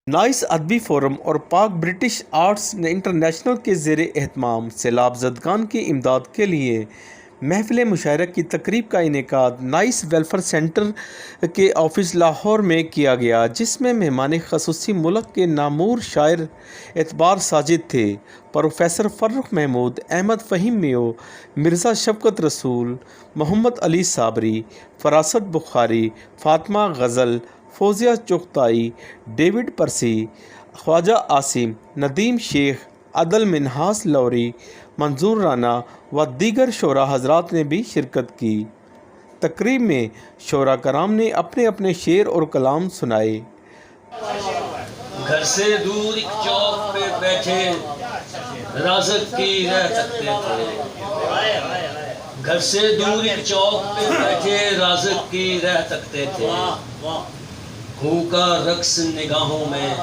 Nice ادبی forum اور پاک برٹش آرٹس انٹرنیشنل کے زیر اہتمام سیلاب زدگان کی امداد کے لیے محفل مشاعرہ کی تقریب کا انعقاد نائس ویلفیئر سینٹر کے آفس لاہور میں کیا گیا، جس میں مہمان خصوصی ملک کے نامور شاعر اعتبار ساجد تھے۔ پروفیسر فرخ محمود، احمد فہیم میو، مرزا شفقت رسول، محمد علی صابری، فراست بخاری، فاطمہ غزل، فوزیہ چغتائی، ڈیوڈ پرسی، خواجہ عاصم، ندیم شیخ، عدل منہاس لوری، منظور رانا و دیگر شعراء حضرات نے بھی شرکت کی۔ تقریب میں شعراء کرام نے اپنے اپنے شعر اور کلام سنائے۔ گھر سے دور ایک چوک پہ بیٹھے رازق کی رہ سکتے تھے، گھر سے دور ایک چوک پہ بیٹھے رازق کی رہ سکتے تھے، بھوکا رقص نگاہوں میں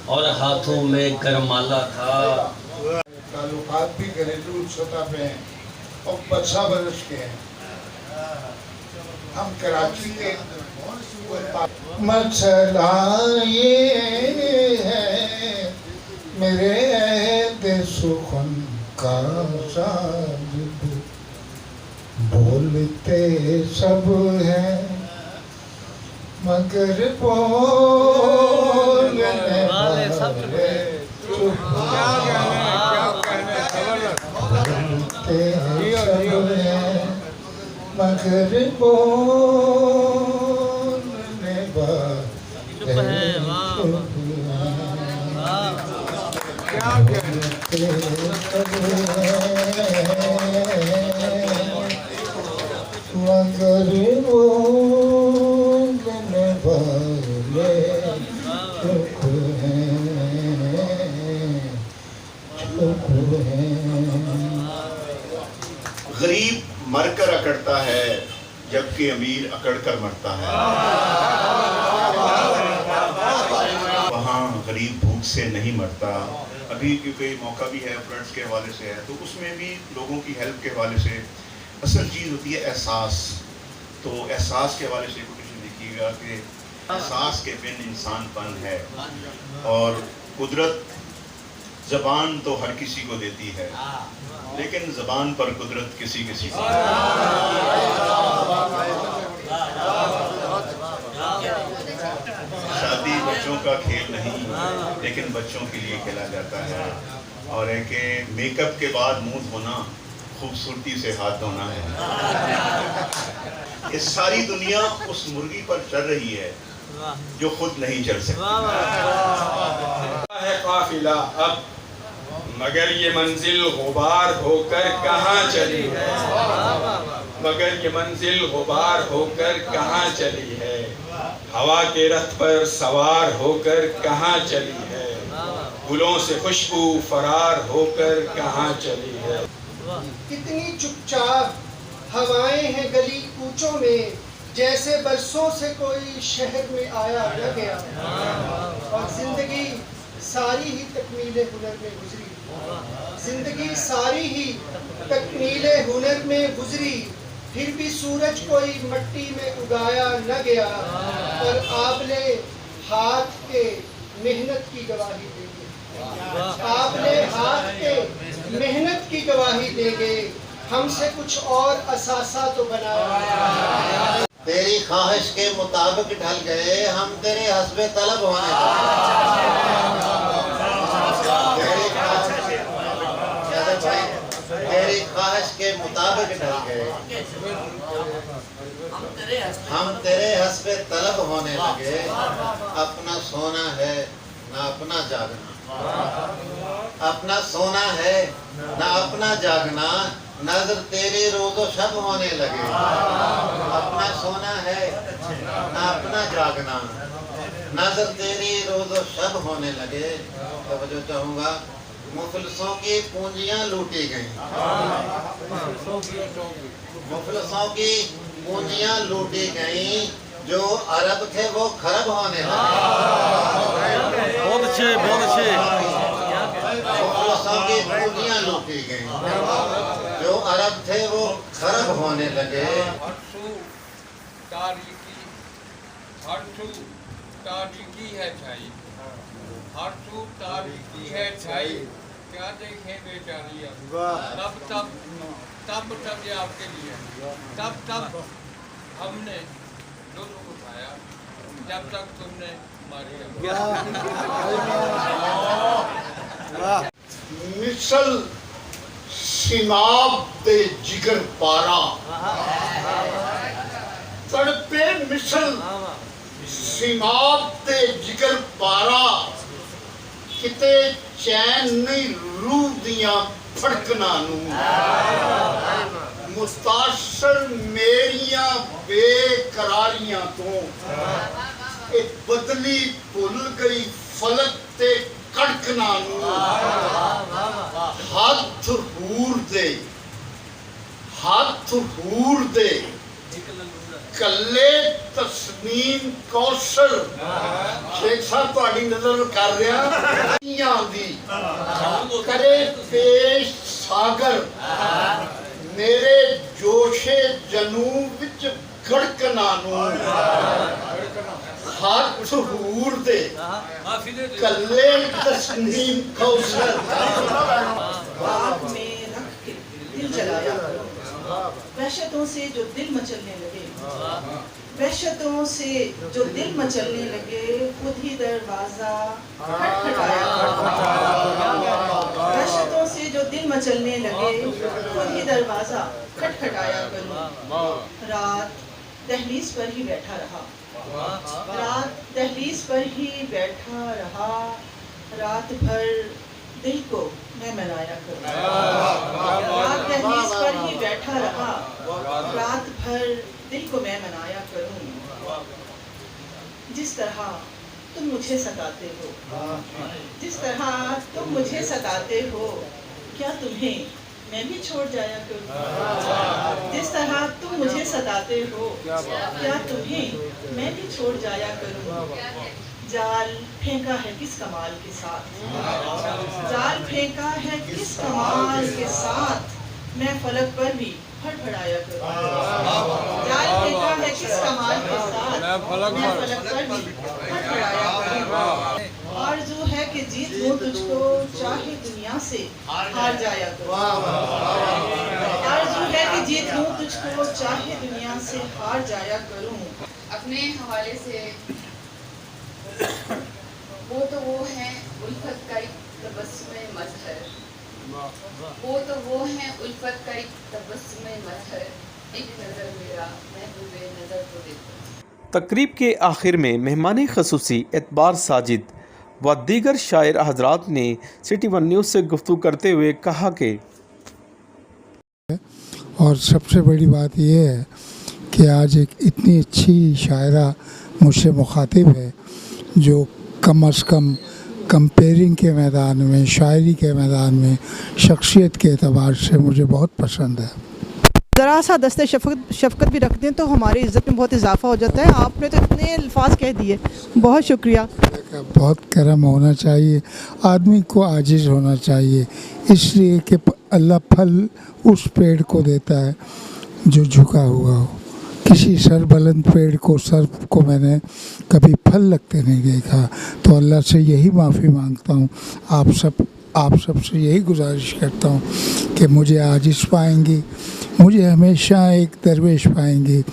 اور ہاتھوں میں گرمالا تھا۔ تعلقات بھی گھریلو سطح پہ ہیں اور 50 برس کے ہیں۔ ہم کراچی کے مسئلہ یہ ہے میرے عہد سخن کا صاحب، بولتے سب ہیں مگر بولنے والے چپ بولتے سب ہیں مگر بولنے والے چپ ہیں، بولتے سب ہیں مگر بولنے والے چپ ہیں، چپ ہیں۔ غریب مر کر اکڑتا ہے جبکہ امیر اکڑ کر مرتا ہے۔ وہاں غریب بھوک سے نہیں مرتا۔ ابھی کیونکہ موقع بھی ہے فلڈز کے حوالے سے ہے، تو اس میں بھی لوگوں کی ہیلپ کے حوالے سے اصل چیز ہوتی ہے احساس۔ تو احساس کے حوالے سے کچھ دیکھیے گا کہ احساس کے بن انسان پن ہے، اور قدرت زبان تو ہر کسی کو دیتی ہے، لیکن زبان پر قدرت کسی کسی کو۔ شادی بچوں کا کھیل نہیں، لیکن بچوں کے لیے کھیلا جاتا ہے، اور ہے کہ میک اپ کے بعد منہ دھونا خوبصورتی سے ہاتھ دھونا ہے۔ یہ ساری دنیا اس مرغی پر چل رہی ہے جو خود نہیں چل سکتی۔ ہے قافلہ اب مگر یہ منزل غبار ہو کر کہاں چلی ہے، مگر یہ منزل غبار ہو کر کہاں چلی ہے، ہوا کے رتھ پر سوار ہو کر کہاں چلی ہے، گلوں سے خوشبو فرار ہو کر کہاں چلی ہے۔ کتنی چپ چاپ ہوائیں ہیں گلی کوچوں میں، جیسے برسوں سے کوئی شہر میں آیا نہ گیا، اور زندگی ساری ہی تکمیل ہنر میں گزری، زندگی ساری ہی تکمیل ہنر میں گزری، پھر بھی سورج کوئی مٹی میں اگایا نہ گیا، اور آپ نے ہاتھ کے محنت کی گواہی دے گے، آپ نے ہاتھ کے محنت کی گواہی دے گے، ہم سے کچھ اور اثاثہ تو بنایا۔ تیری خواہش کے مطابق ڈھل گئے ہم تیرے حسب طلب ہونے لگے، تیری خواہش کے مطابق ڈھل گئے ہم تیرے حسب طلب ہونے لگے، اپنا سونا ہے نہ اپنا جاگنا، اپنا سونا ہے نہ اپنا جاگنا، نظر تیری روز و شب ہونے لگے، اپنا سونا ہے نہ اپنا جاگنا، نظر تیری روز و شب ہونے لگے۔ توجہ چاہوں گا، مفلسوں کی پونجیاں لوٹی گئیں، مفلسوں کی پونجیاں لوٹی گئیں، جو عرب تھے وہ خرب ہونے لگے۔ بہت اچھے، بہت اچھے۔ مفلسوں کی پونجیاں لوٹی گئیں، جو عرب تھے وہ خرب ہونے لگے۔ हर सू तारीकी है छाई, हर सू तारीकी है छाई, क्या देखें बेचारी अब, तब ये आपके लिए, तब हमने लुत्फ उठाया, जब तक तुमने मिसल सिनाब दे जिगर पारा तड़पे मिसल सिनाब दे जिगर पारा किते चैन नहीं रूह दियां फड़कना नू मुस्ताशर मेरियां बेकरारियां तो एक बदली भुल गई फलक ते कड़कना नू हाथ हूर दे कल्ले तस्नीम कौशल शेख साहब तुहाडी नजर कर रहा दी करे पेश सागर मेरे जोशे जनू विच गड़कना नू हाथ हूर दे कल्ले तस्नीम कौशल बाग में रख के दिल जलाया वहशतों से जो दिल मचलने लगे, वहशतों से जो दिल मचलने लगे, खुद ही दरवाजा खटखटाया। वहशतों से जो दिल मचलने लगे, खुद ही दरवाजा खटखटाया करूं। रात दहलीज पर ही बैठा रहा, रात दहलीज पर ही बैठा रहा, रात भर दिल को मैं मनाया करूं। रात दहलीज पर ही बैठा रहा, रात भर दिल को मैं मनाया करूं। जिस तरह तुम मुझे सताते हो, जिस तरह तुम मुझे सताते हो, क्या तुम्हें मैं भी छोड़ जाया करूं। जिस तरह तुम मुझे सताते हो, क्या तुम्हें मैं भी छोड़ जाया करूं। जाल फेंका है किस कमाल के साथ, जाल फेंका है किस कमाल के साथ, मैं फलक पर भी फड़फड़ाया करूं। जाल फेंका है किस कमाल के साथ, मैं फलक पर भी फड़फड़ाया करूं। और जो है कि जीत लूं तुझको चाहे दुनिया से हार जाया करूं। और जो है कि जीत लूं तुझको चाहे दुनिया से हार जाया करूं। अपने हवाले से वो हैं उल्फत का एक तबस्सुम मजहर, वो हैं उल्फत का एक तबस्सुम मजहर, एक नज़र मेरा महबूबे नज़र को देखो। तकरीब के आखिर में मेहमान खसूसी एतबार साजिद व दीगर शायर हजरात ने सिटी वन न्यूज़ से गुफ्तगू करते हुए कहा कि और सबसे बड़ी बात यह है कि आज एक इतनी अच्छी शायरा मुझसे मुखातिब है जो कम अज़ कम कंपेयरिंग के मैदान में, शायरी के मैदान में शख्सियत के एतबार से मुझे बहुत पसंद है। ज़रा सा दस्ते शफ़क़त भी रख दें तो हमारी इज़्ज़त में बहुत इजाफ़ा हो जाता है। आपने तो इतने अल्फाज कह दिए, बहुत शुक्रिया। बहुत करम होना चाहिए, आदमी को आजिज़ होना चाहिए, इसलिए कि अल्लाह फल उस पेड़ को देता है जो झुका हुआ हो। किसी सरबलंद पेड़ को, सर को मैंने कभी फल लगते नहीं देखा। तो अल्लाह से यही माफ़ी मांगता हूँ, आप सब से यही गुजारिश करता हूँ कि मुझे आजिज़ पाएंगी, मुझे हमेशा एक दरवेश पाएंगी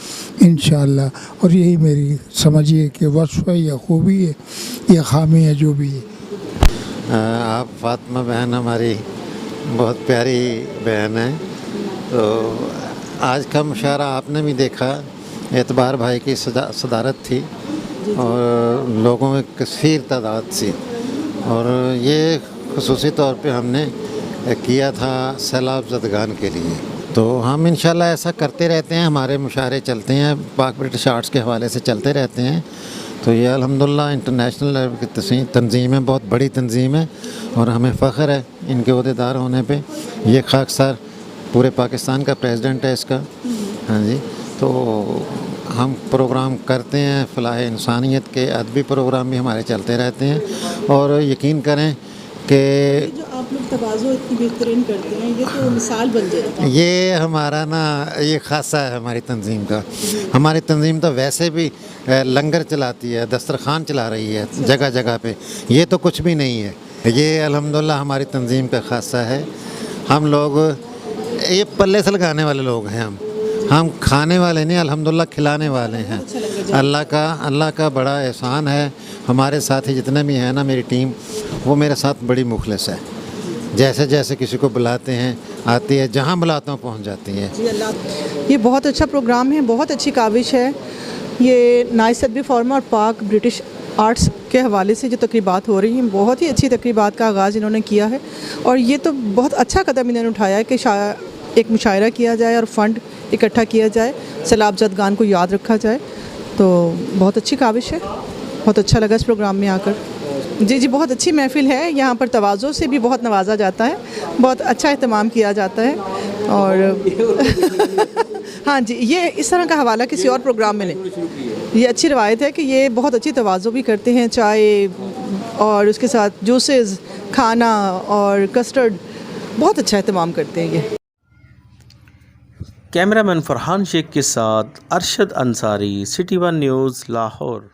इंशाअल्लाह। और यही मेरी समझिए कि वस्फ़ है या खूबी है या खामी है, जो भी है। आप फातिमा बहन हमारी बहुत प्यारी बहन है। तो आज का मुशायरा आपने भी देखा, एतबार भाई की सदारत थी और लोगों में कसीर तादाद थी। और ये ख़ुसूसी तौर पे हमने किया था सैलाब ज़दगान के लिए। तो हम इंशाल्लाह ऐसा करते रहते हैं, हमारे मुशायरे चलते हैं, पाक ब्रिटिश आर्ट्स के हवाले से चलते रहते हैं। तो ये अल्हम्दुलिल्लाह इंटरनेशनल लेवल की तंजीम है, बहुत बड़ी तंजीम है और हमें फ़ख्र है इनके अहदेदार होने पे। ये खाकसार पूरे पाकिस्तान का प्रेसिडेंट है इसका। हाँ जी, तो हम प्रोग्राम करते हैं, फ़लाह इंसानियत के अदबी प्रोग्राम भी हमारे चलते रहते हैं। और यकीन करें कि तवाज़ो इतनी बेहतरीन करते हैं, ये तो मिसाल बन जाएगी। ये हमारा ना ये खासा है हमारी तंजीम का। हमारी तंजीम तो वैसे भी लंगर चलाती है, दस्तरखान चला रही है जगह जगह पे, ये तो कुछ भी नहीं है। ये अल्हम्दुलिल्लाह हमारी तंजीम का खासा है। हम लोग ये पल्ले से लगाने वाले लोग हैं, हम खाने वाले नहीं, अल्हम्दुलिल्लाह खिलाने वाले हैं। अल्लाह का बड़ा एहसान है। हमारे साथी जितने भी हैं ना, मेरी टीम, वो मेरे साथ बड़ी मुखलिस है। जैसे जैसे किसी को बुलाते हैं आती है, जहाँ बुलाते हैं पहुँच जाती है। जी अल्लाह, ये बहुत अच्छा प्रोग्राम है, बहुत अच्छी काविश है। ये नाइस अदबी फॉर्मा और पाक ब्रिटिश आर्ट्स के हवाले से जो तकरीबात हो रही हैं, बहुत ही अच्छी तकरीबात का आगाज़ इन्होंने किया है। और ये तो बहुत अच्छा कदम इन्होंने उठाया है कि एक मुशायरा किया जाए और फ़ंड इकट्ठा किया जाए, सैलाब ज़दगान को याद रखा जाए। तो बहुत अच्छी काविश है, बहुत अच्छा लगा इस प्रोग्राम में आकर। जी बहुत अच्छी महफ़िल है। यहाँ पर तवाज़ो से भी बहुत नवाजा जाता है, बहुत अच्छा एहतमाम किया जाता है। और हाँ जी, ये इस तरह का हवाला किसी और प्रोग्राम में नहीं। ये अच्छी रवायत है कि ये बहुत अच्छी तवाज़ो भी करते हैं, चाय और उसके साथ जूसेस, खाना और कस्टर्ड, बहुत अच्छा एहतमाम करते हैं ये। कैमरामैन फरहान शेख के साथ Arshad Ansari, city one news, Lahore.